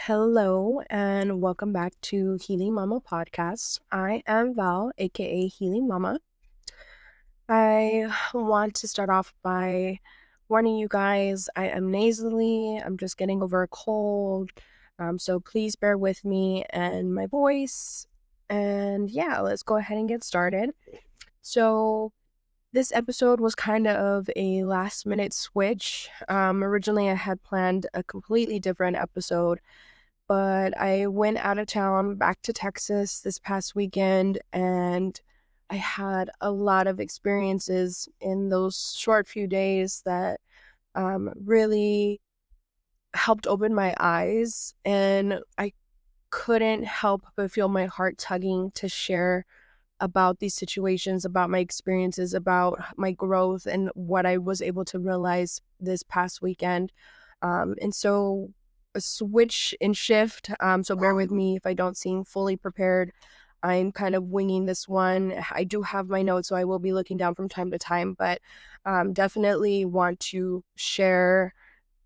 Hello and welcome back to Healing Mama Podcast. I am Val, aka Healing Mama. I want to start off by warning you guys I am nasally. I'm just getting over a cold. So please bear with me and my voice. And yeah, let's go ahead and get started. So this episode was kind of a last minute switch. Originally, I had planned a completely different episode, but I went out of town back to Texas this past weekend, and I had a lot of experiences in those short few days that really helped open my eyes, and I couldn't help but feel my heart tugging to share about these situations, about my experiences, about my growth, and what I was able to realize this past weekend. And so a switch and shift. So bear with me if I don't seem fully prepared. I'm kind of winging this one. I do have my notes, so I will be looking down from time to time, but definitely want to share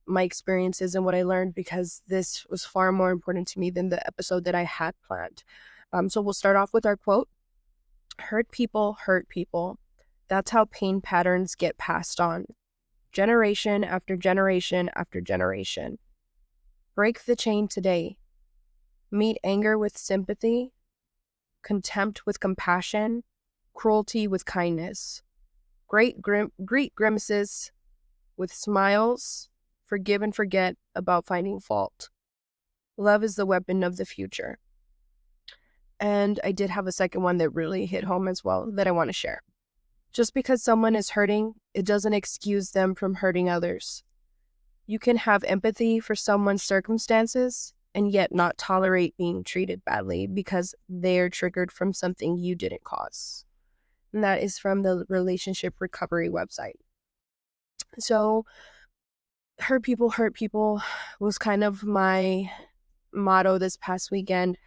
my experiences and what I learned because this was far more important to me than the episode that I had planned. So we'll start off with our quote. Hurt people hurt people. That's how pain patterns get passed on, generation after generation after generation. Break the chain today. Meet anger with sympathy, contempt with compassion, cruelty with kindness. Greet grimaces with smiles. Forgive and forget about finding fault. Love is the weapon of the future. And I did have a second one that really hit home as well that I want to share. Just because someone is hurting, it doesn't excuse them from hurting others. You can have empathy for someone's circumstances and yet not tolerate being treated badly because they're triggered from something you didn't cause. And that is from the Relationship Recovery website. So, hurt people was kind of my motto this past weekend.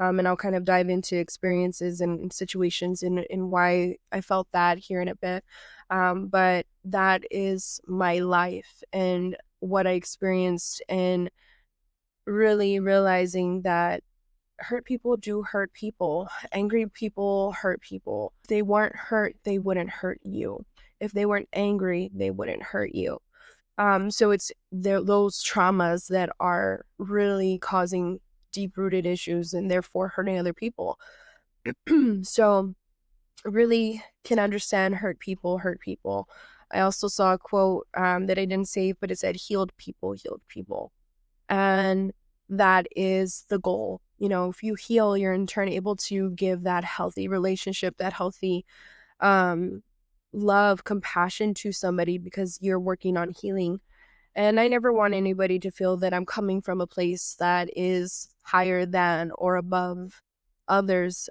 And I'll kind of dive into experiences and situations and why I felt that here in a bit. But that is my life and what I experienced, and really realizing that hurt people do hurt people. Angry people hurt people. If they weren't hurt, they wouldn't hurt you. If they weren't angry, they wouldn't hurt you. So it's those traumas that are really causing deep-rooted issues and therefore hurting other people. So really can understand hurt people hurt people. I also saw a quote that I didn't save, but it said healed people. And that is the goal. You know, if you heal, you're in turn able to give that healthy relationship, that healthy love, compassion to somebody because you're working on healing. And I never want anybody to feel that I'm coming from a place that is higher than or above others.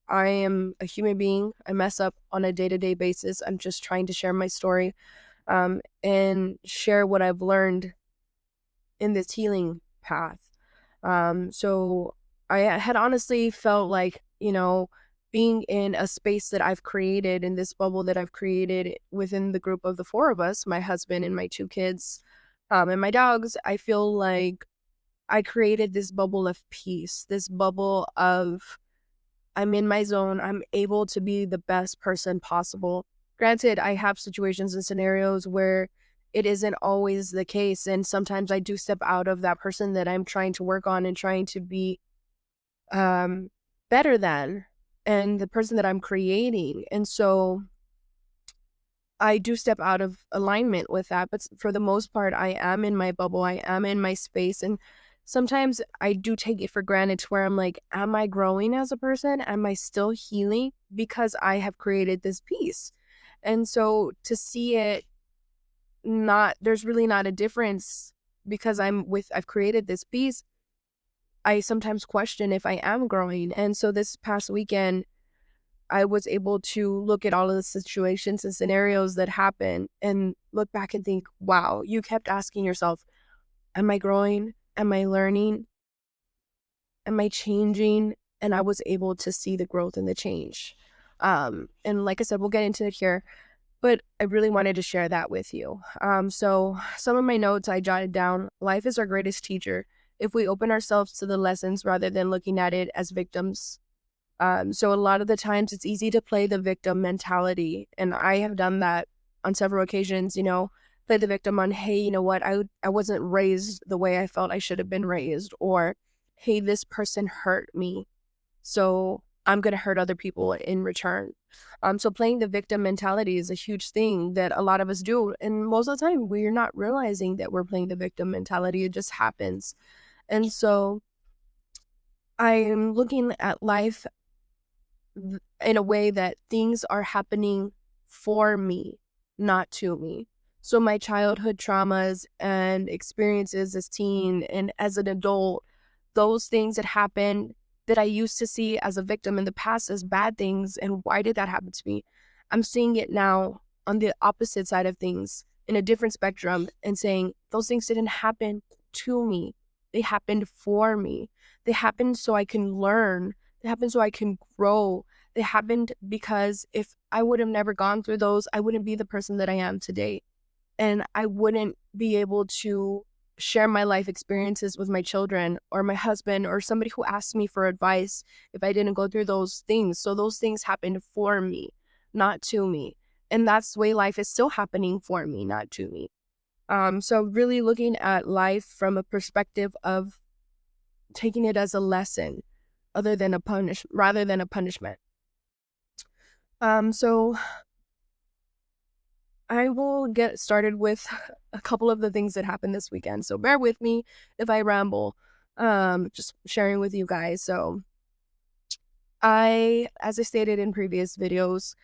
I am a human being. I mess up on a day-to-day basis. I'm just trying to share my story and share what I've learned in this healing path. So I had honestly felt like, being in a space that I've created, in this bubble that I've created within the group of the four of us, my husband and my two kids, and my dogs, I feel like I created this bubble of peace, this bubble of I'm in my zone. I'm able to be the best person possible. Granted, I have situations and scenarios where it isn't always the case. And sometimes I do step out of that person that I'm trying to work on and trying to be better than, and the person that I'm creating. And so I do step out of alignment with that. But for the most part, I am in my bubble. I am in my space. And sometimes I do take it for granted to where I'm like, am I growing as a person? Am I still healing? Because I have created this piece. And so to see it there's really not a difference because I've created this piece. I sometimes question if I am growing. And so this past weekend, I was able to look at all of the situations and scenarios that happened and look back and think, wow, you kept asking yourself, am I growing? Am I learning? Am I changing? And I was able to see the growth and the change. And like I said, we'll get into it here, but I really wanted to share that with you. So some of my notes I jotted down. Life is our greatest teacher. if we open ourselves to the lessons rather than looking at it as victims. So a lot of the times it's easy to play the victim mentality. And I have done that on several occasions, play the victim on, hey, you know what, I wasn't raised the way I felt I should have been raised, or hey, this person hurt me, so I'm going to hurt other people in return. So playing the victim mentality is a huge thing that a lot of us do. And most of the time, we're not realizing that we're playing the victim mentality. It just happens. And so I am looking at life in a way that things are happening for me, not to me. So my childhood traumas and experiences as teen and as an adult, those things that happened that I used to see as a victim in the past as bad things, and why did that happen to me? I'm seeing it now on the opposite side of things in a different spectrum and saying those things didn't happen to me. They happened for me. They happened so I can learn. They happened so I can grow. They happened because if I would have never gone through those, I wouldn't be the person that I am today. And I wouldn't be able to share my life experiences with my children or my husband or somebody who asked me for advice if I didn't go through those things. So those things happened for me, not to me. And that's the way life is still happening for me, not to me. So really looking at life from a perspective of taking it as a lesson rather than a punishment. So I will get started with a couple of the things that happened this weekend. So bear with me if I ramble, just sharing with you guys. So as I stated in previous videos,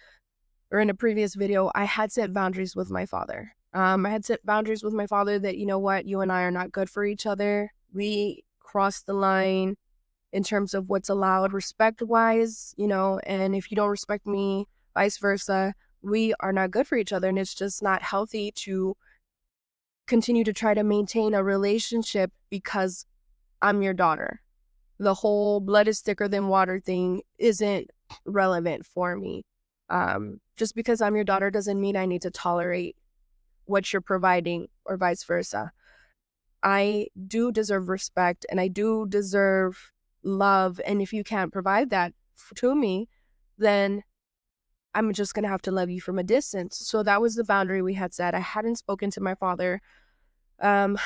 or in a previous video, I had set boundaries with my father. I had set boundaries with my father that, you know what, you and I are not good for each other. We crossed the line in terms of what's allowed respect-wise, and if you don't respect me, vice versa, we are not good for each other. And it's just not healthy to continue to try to maintain a relationship because I'm your daughter. The whole blood is thicker than water thing isn't relevant for me. Just because I'm your daughter doesn't mean I need to tolerate what you're providing or vice versa. I do deserve respect and I do deserve love. And if you can't provide that to me, then I'm just going to have to love you from a distance. So that was the boundary we had set. I hadn't spoken to my father in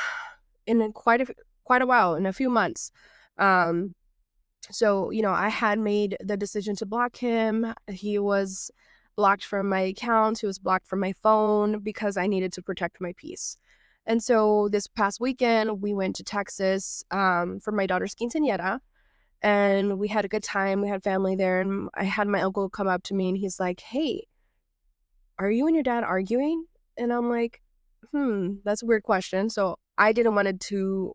quite a while, in a few months. So, I had made the decision to block him. He was blocked from my account. He was blocked from my phone because I needed to protect my peace. And so this past weekend, we went to Texas for my daughter's quinceañera. And we had a good time. We had family there. And I had my uncle come up to me and he's like, hey, are you and your dad arguing? And I'm like, that's a weird question. So I didn't want to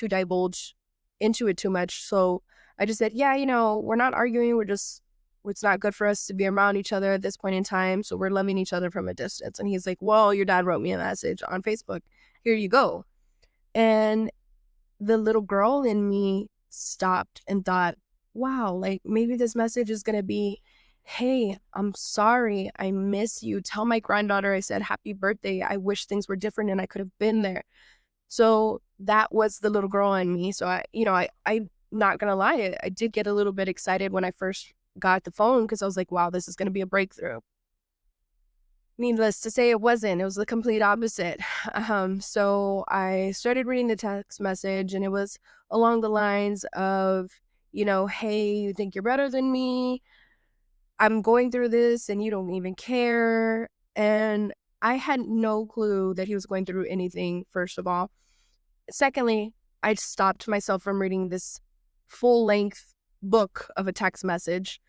divulge into it too much. So I just said, yeah, we're not arguing. It's not good for us to be around each other at this point in time. So we're loving each other from a distance. And he's like, well, your dad wrote me a message on Facebook. Here you go. And the little girl in me stopped and thought, wow, like maybe this message is going to be, hey, I'm sorry. I miss you. Tell my granddaughter I said happy birthday. I wish things were different and I could have been there. So that was the little girl in me. So I'm not going to lie. I did get a little bit excited when I first got the phone because I was like, wow, this is going to be a breakthrough. Needless to say, it wasn't. It was the complete opposite. So I started reading the text message and it was along the lines of, hey, you think you're better than me? I'm going through this and you don't even care. And I had no clue that he was going through anything, first of all. Secondly, I stopped myself from reading this full-length book of a text message.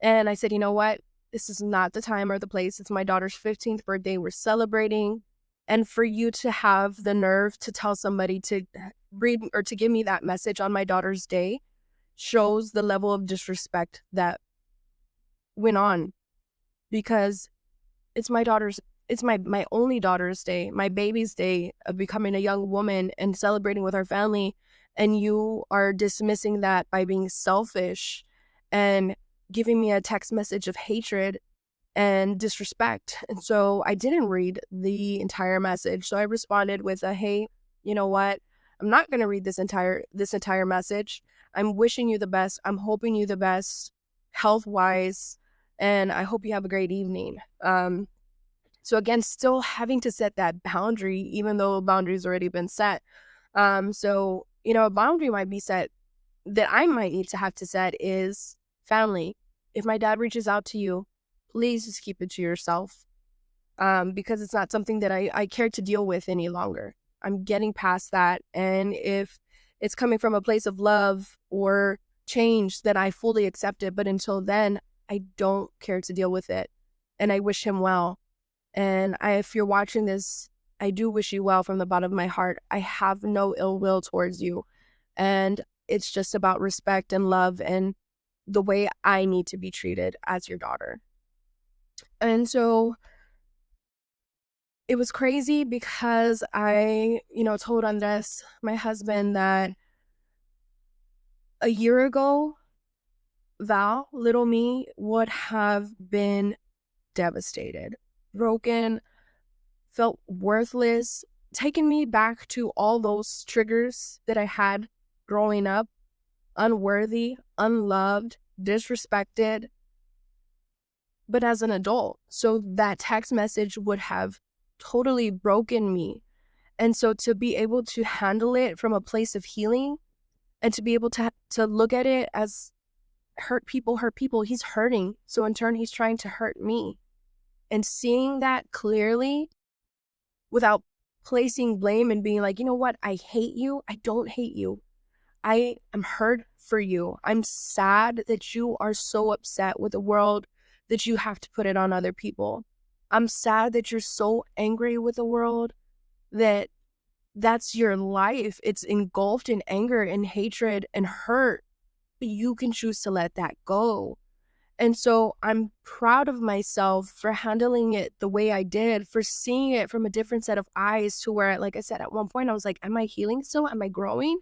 And I said, you know what? This is not the time or the place. It's my daughter's 15th birthday. We're celebrating. And for you to have the nerve to tell somebody to read or to give me that message on my daughter's day shows the level of disrespect that went on, because it's my only daughter's day, my baby's day of becoming a young woman and celebrating with our family. And you are dismissing that by being selfish and giving me a text message of hatred and disrespect. And so I didn't read the entire message. So I responded with a, hey, you know what? I'm not going to read this entire message. I'm wishing you the best. I'm hoping you the best health wise, and I hope you have a great evening. So again, still having to set that boundary, even though boundaries already been set. So, a boundary might be set that I might need to have to set is family. If my dad reaches out to you, please just keep it to yourself, because it's not something that I care to deal with any longer. I'm getting past that. And if it's coming from a place of love or change, then I fully accept it. But until then, I don't care to deal with it. And I wish him well. And if you're watching this, I do wish you well from the bottom of my heart. I have no ill will towards you. And it's just about respect and love and the way I need to be treated as your daughter. And so it was crazy because I, told Andres, my husband, that a year ago, Val, little me, would have been devastated, broken, felt worthless, taking me back to all those triggers that I had growing up, unworthy, unloved, disrespected, but as an adult. So that text message would have totally broken me. And so to be able to handle it from a place of healing and to be able to look at it as hurt people, he's hurting. So in turn, he's trying to hurt me. And seeing that clearly without placing blame and being like, you know what, I hate you. I don't hate you. I am hurt for you. I'm sad that you are so upset with the world that you have to put it on other people. I'm sad that you're so angry with the world that that's your life. It's engulfed in anger and hatred and hurt. But you can choose to let that go. And so I'm proud of myself for handling it the way I did, for seeing it from a different set of eyes, to where, like I said, at one point I was like, am I healing still? Am I growing?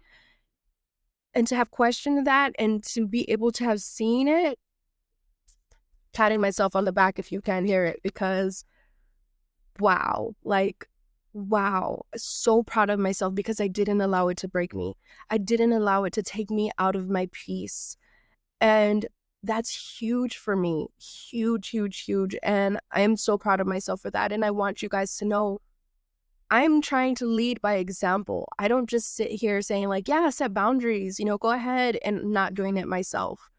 And to have questioned that and to be able to have seen it, patting myself on the back if you can hear it, because wow, so proud of myself because I didn't allow it to break me. I didn't allow it to take me out of my peace. And that's huge for me. Huge, huge, huge. And I am so proud of myself for that. And I want you guys to know I'm trying to lead by example. I don't just sit here saying like, yeah, set boundaries, go ahead, and not doing it myself.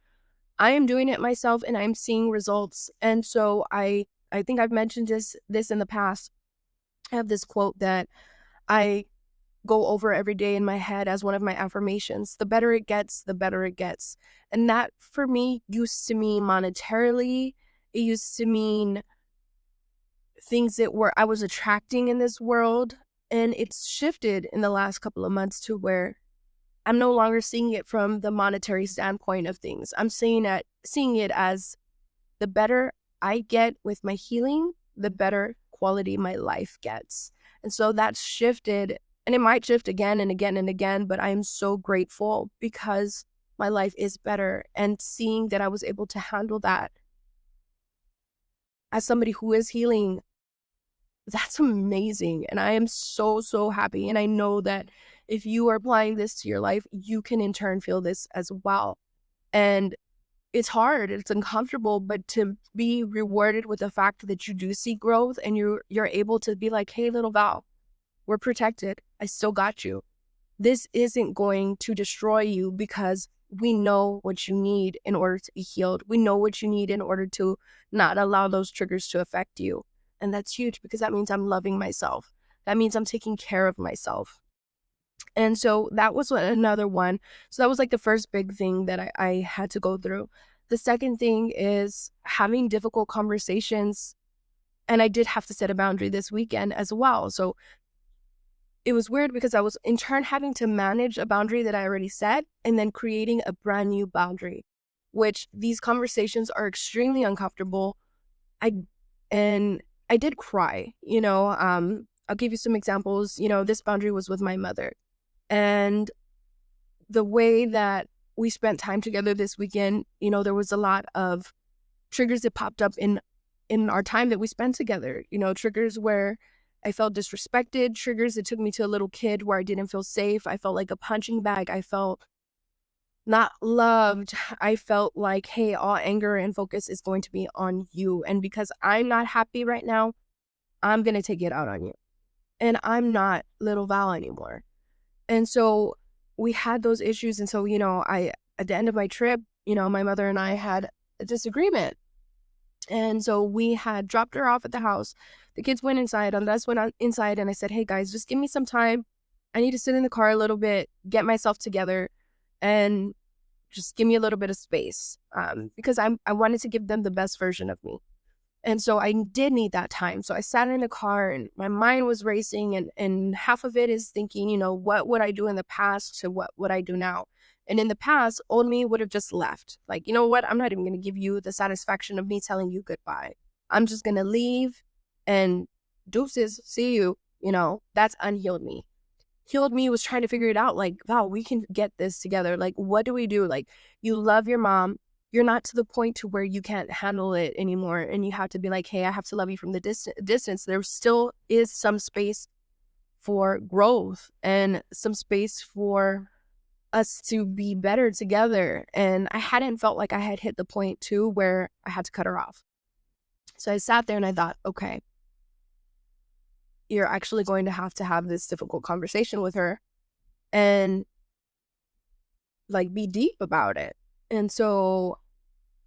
I am doing it myself and I'm seeing results. And so I think I've mentioned this in the past. I have this quote that I go over every day in my head as one of my affirmations. The better it gets, the better it gets. And that for me used to mean monetarily. It used to mean things that I was attracting in this world. And it's shifted in the last couple of months to where I'm no longer seeing it from the monetary standpoint of things. I'm seeing it as the better I get with my healing, the better quality my life gets. And so that's shifted, and it might shift again and again and again, but I am so grateful because my life is better. And seeing that I was able to handle that as somebody who is healing, that's amazing. And I am so, so happy. And I know that if you are applying this to your life, you can in turn feel this as well. And it's hard, it's uncomfortable, but to be rewarded with the fact that you do see growth and you're able to be like, hey, little Val, we're protected. I still got you. This isn't going to destroy you because we know what you need in order to be healed. We know what you need in order to not allow those triggers to affect you. And that's huge because that means I'm loving myself. That means I'm taking care of myself. And so that was another one. So that was like the first big thing that I had to go through. The second thing is having difficult conversations. And I did have to set a boundary this weekend as well. So it was weird because I was in turn having to manage a boundary that I already set and then creating a brand new boundary, which these conversations are extremely uncomfortable. I did cry, I'll give you some examples. This boundary was with my mother. And the way that we spent time together this weekend, there was a lot of triggers that popped up in our time that we spent together, triggers where I felt disrespected. Triggers, it took me to a little kid where I didn't feel safe. I felt like a punching bag. I felt not loved. I felt like, hey, all anger and focus is going to be on you. And because I'm not happy right now, I'm going to take it out on you. And I'm not little Val anymore. And so we had those issues. And so, at the end of my trip, my mother and I had a disagreement. And so we had dropped her off at the house. The kids went inside, and us went inside, and I said, hey guys, just give me some time. I need to sit in the car a little bit, get myself together, and just give me a little bit of space, because I wanted to give them the best version of me. And so I did need that time. So I sat in the car and my mind was racing, and half of it is thinking, what would I do in the past to what would I do now? And in the past, old me would have just left. Like, you know what? I'm not even going to give you the satisfaction of me telling you goodbye. I'm just going to leave and deuces, see you. That's unhealed me. Healed me was trying to figure it out. Like, Val, we can get this together. Like, what do we do? Like, you love your mom. You're not to the point to where you can't handle it anymore. And you have to be like, hey, I have to love you from the distance. There still is some space for growth and some space for us to be better together. And I hadn't felt like I had hit the point too where I had to cut her off. So I sat there and I thought, okay, you're actually going to have this difficult conversation with her and like be deep about it. And so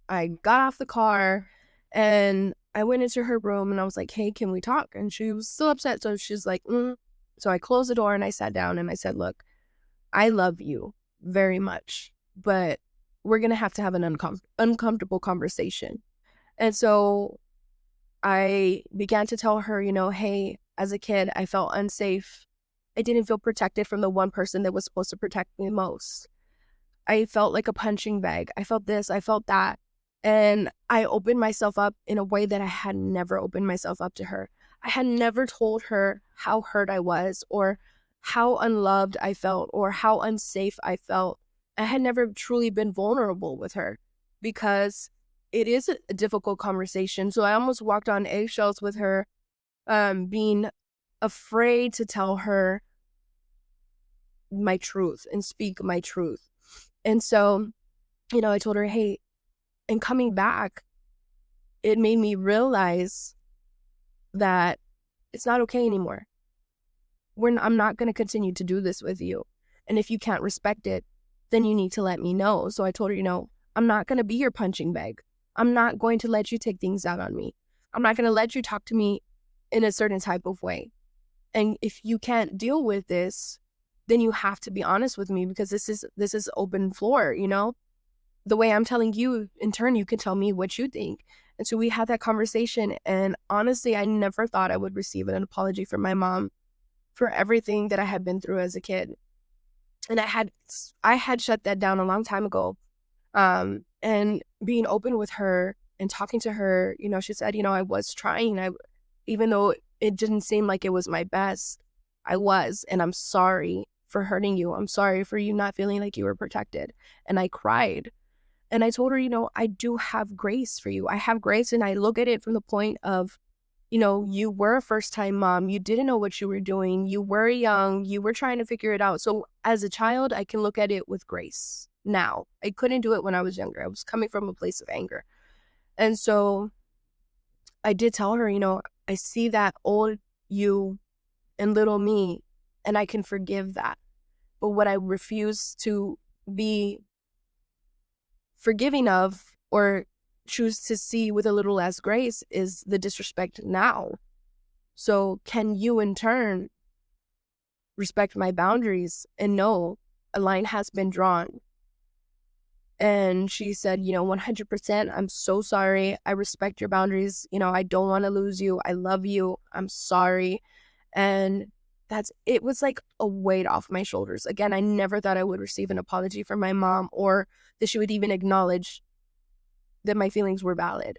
I got off the car and I went into her room and I was like, hey, can we talk? And she was still upset. So she's like, So I closed the door and I sat down and I said, look, I love you very much, but we're going to have an uncomfortable conversation. And so I began to tell her, hey, as a kid, I felt unsafe. I didn't feel protected from the one person that was supposed to protect me most. I felt like a punching bag. I felt this, I felt that. And I opened myself up in a way that I had never opened myself up to her. I had never told her how hurt I was or how unloved I felt or how unsafe I felt. I had never truly been vulnerable with her because it is a difficult conversation. So I almost walked on eggshells with her, being afraid to tell her my truth and speak my truth. And so, I told her, hey, and coming back, it made me realize that it's not okay anymore. I'm not going to continue to do this with you. And if you can't respect it, then you need to let me know. So I told her, I'm not going to be your punching bag. I'm not going to let you take things out on me. I'm not going to let you talk to me in a certain type of way. And if you can't deal with this, then you have to be honest with me because this is open floor, The way I'm telling you, in turn, you can tell me what you think. And so we had that conversation. And honestly, I never thought I would receive an apology from my mom for everything that I had been through as a kid. And I had shut that down a long time ago. And being open with her and talking to her, she said, I was trying. Even though it didn't seem like it was my best, I was. And I'm sorry for hurting you. I'm sorry for you not feeling like you were protected. And I cried. And I told her, I do have grace for you. I have grace. And I look at it from the point of, you were a first-time mom. You didn't know what you were doing. You were young. You were trying to figure it out. So as a child, I can look at it with grace now. I couldn't do it when I was younger. I was coming from a place of anger. And so I did tell her, I see that old you and little me, and I can forgive that. But what I refuse to be forgiving of or choose to see with a little less grace is the disrespect now. So can you in turn respect my boundaries and know a line has been drawn? And she said, 100%, I'm so sorry. I respect your boundaries. I don't want to lose you. I love you. I'm sorry. And it was like a weight off my shoulders. Again, I never thought I would receive an apology from my mom or that she would even acknowledge that my feelings were valid.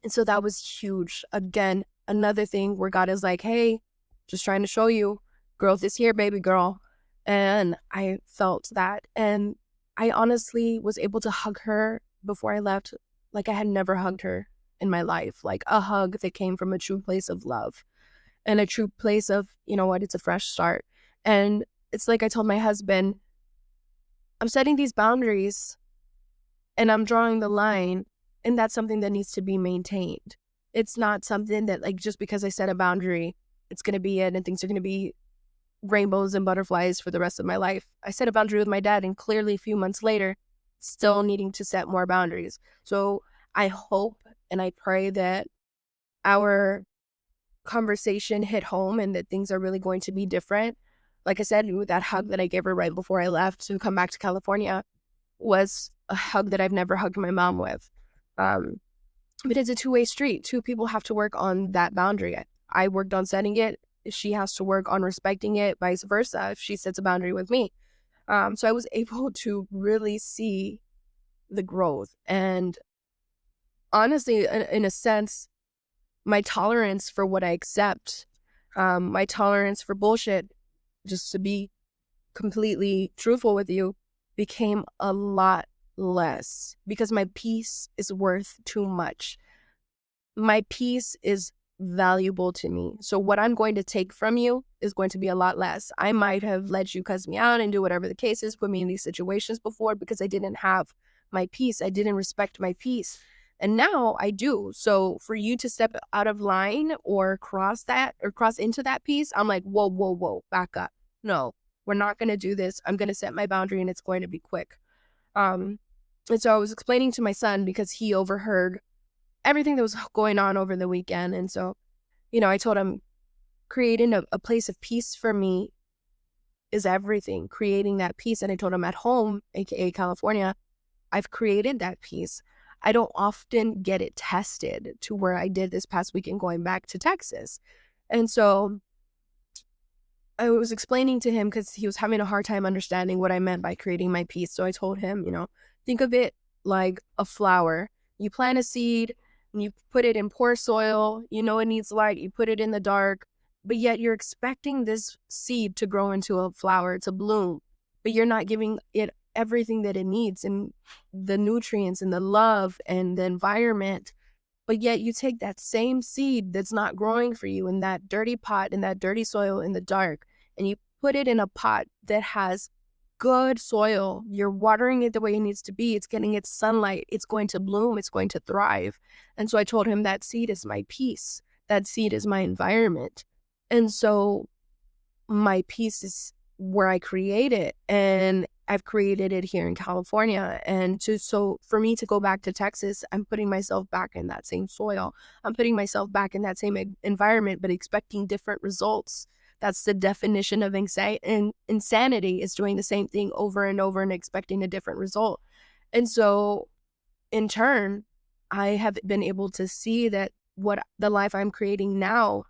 And so that was huge. Again, another thing where God is like, hey, just trying to show you growth is here, baby girl. And I felt that. And I honestly was able to hug her before I left like I had never hugged her in my life, like a hug that came from a true place of love. and a true place of, you know what, it's a fresh start. And it's like I told my husband, I'm setting these boundaries and I'm drawing the line, and that's something that needs to be maintained. It's not something that, like, just because I set a boundary, it's going to be it and things are going to be rainbows and butterflies for the rest of my life. I set a boundary with my dad, and clearly a few months later, still needing to set more boundaries. So I hope and I pray that our conversation hit home and that things are really going to be different. Like I said, with that hug that I gave her right before I left to come back to California was a hug that I've never hugged my mom with. Um, but it's a two-way street. Two people have to work on that boundary. I worked on setting it. She has to work on respecting it, vice versa, if she sets a boundary with me. So I was able to really see the growth. And honestly, in a sense, my tolerance for what I accept, my tolerance for bullshit, just to be completely truthful with you, became a lot less because my peace is worth too much. My peace is valuable to me. So what I'm going to take from you is going to be a lot less. I might have let you cuss me out and do whatever the case is, put me in these situations before because I didn't have my peace. I didn't respect my peace. And now I do. So for you to step out of line or cross into that peace, I'm like, whoa, whoa, whoa, back up. No, we're not going to do this. I'm going to set my boundary and it's going to be quick. And so I was explaining to my son because he overheard everything that was going on over the weekend. And so, you know, I told him creating a place of peace for me is everything, creating that peace. And I told him at home, aka California, I've created that peace. I don't often get it tested to where I did this past weekend going back to Texas. And so I was explaining to him because he was having a hard time understanding what I meant by creating my peace. So I told him, you know, think of it like a flower. You plant a seed and you put it in poor soil. You know it needs light. You put it in the dark. But yet you're expecting this seed to grow into a flower, to bloom. But you're not giving it everything that it needs and the nutrients and the love and the environment. But yet you take that same seed that's not growing for you in that dirty pot, in that dirty soil in the dark, and you put it in a pot that has good soil. You're watering it the way it needs to be. It's getting its sunlight. It's going to bloom. It's going to thrive. And so I told him that seed is my peace. That seed is my environment. And so my peace is where I create it. And I've created it here in California. And so for me to go back to Texas, I'm putting myself back in that same soil. I'm putting myself back in that same environment, but expecting different results. That's the definition of anxiety and insanity, is doing the same thing over and over and expecting a different result. And so in turn, I have been able to see that what the life I'm creating now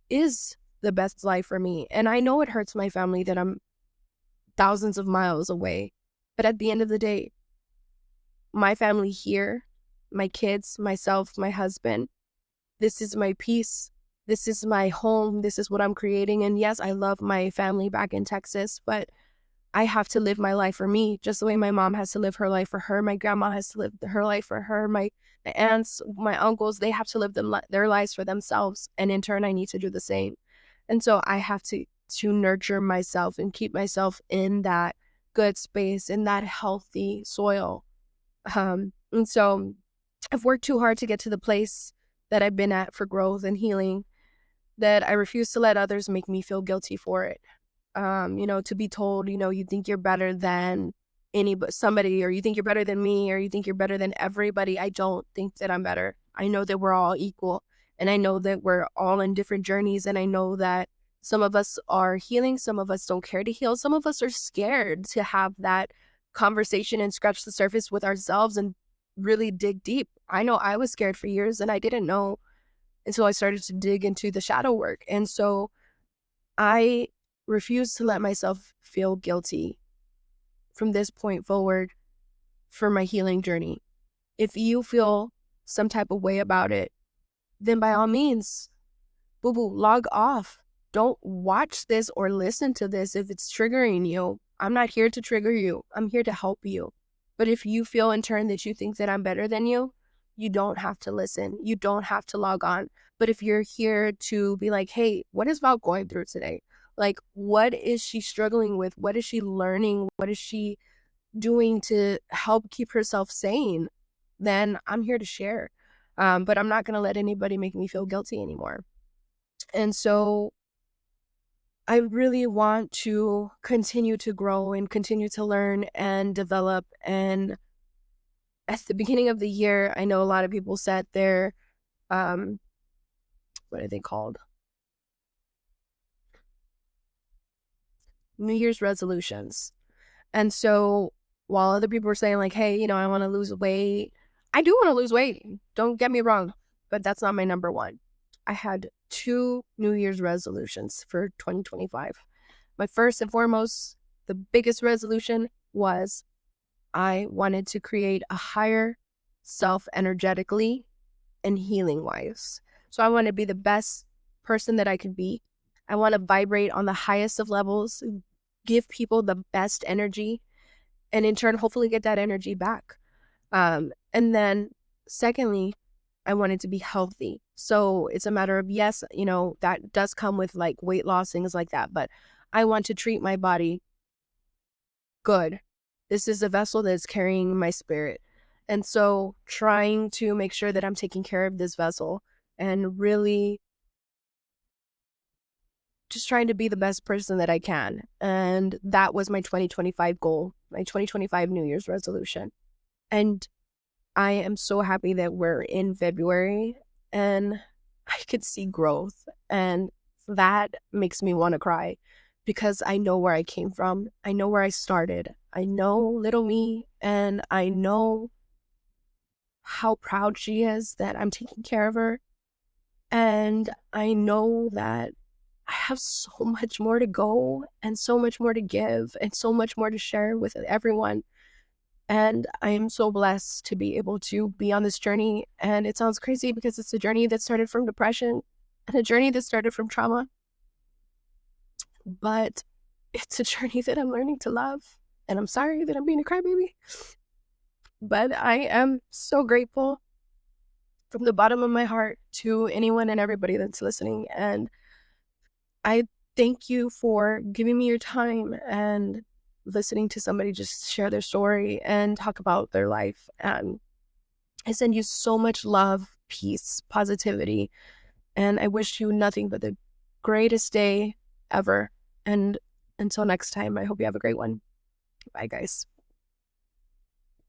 is the best life for me. And I know it hurts my family that I'm thousands of miles away. But at the end of the day, my family here, my kids, myself, my husband, this is my peace. This is my home. This is what I'm creating. And yes, I love my family back in Texas, but I have to live my life for me, just the way my mom has to live her life for her. My grandma has to live her life for her. My aunts, my uncles, they have to live their lives for themselves. And in turn, I need to do the same. And so I have to nurture myself and keep myself in that good space, in that healthy soil. And so I've worked too hard to get to the place that I've been at for growth and healing, that I refuse to let others make me feel guilty for it. You know, to be told, you know, you think you're better than somebody, or you think you're better than me, or you think you're better than everybody. I don't think that I'm better. I know that we're all equal, and I know that we're all in different journeys, and I know that some of us are healing, some of us don't care to heal, some of us are scared to have that conversation and scratch the surface with ourselves and really dig deep. I know I was scared for years, and I didn't know until I started to dig into the shadow work. And so I refuse to let myself feel guilty from this point forward for my healing journey. If you feel some type of way about it, then by all means, boo-boo, log off. Don't watch this or listen to this if it's triggering you. I'm not here to trigger you. I'm here to help you. But if you feel in turn that you think that I'm better than you, you don't have to listen. You don't have to log on. But if you're here to be like, hey, what is Val going through today? Like, what is she struggling with? What is she learning? What is she doing to help keep herself sane? Then I'm here to share. But I'm not going to let anybody make me feel guilty anymore. And so I really want to continue to grow and continue to learn and develop. And at the beginning of the year, I know a lot of people set their, what are they called? New Year's resolutions. And so while other people were saying like, hey, I want to lose weight, I do want to lose weight. Don't get me wrong, but that's not my number one. I had 2 New Year's resolutions for 2025. My first and foremost, the biggest resolution was I wanted to create a higher self energetically and healing wise. So I want to be the best person that I could be. I want to vibrate on the highest of levels, give people the best energy, and in turn, hopefully get that energy back. And then secondly, I wanted to be healthy. So it's a matter of, yes, that does come with like weight loss, things like that. But I want to treat my body good. This is a vessel that's carrying my spirit. And so trying to make sure that I'm taking care of this vessel and really just trying to be the best person that I can. And that was my 2025 goal, my 2025 New Year's resolution. And I am so happy that we're in February and I could see growth. And that makes me want to cry because I know where I came from. I know where I started. I know little me, and I know how proud she is that I'm taking care of her. And I know that I have so much more to go and so much more to give and so much more to share with everyone. And I am so blessed to be able to be on this journey. And it sounds crazy because it's a journey that started from depression and a journey that started from trauma. But it's a journey that I'm learning to love. And I'm sorry that I'm being a crybaby. But I am so grateful from the bottom of my heart to anyone and everybody that's listening. And I thank you for giving me your time and listening to somebody just share their story and talk about their life. And I send you so much love, peace, positivity, and I wish you nothing but the greatest day ever. And until next time, I hope you have a great one. Bye, guys.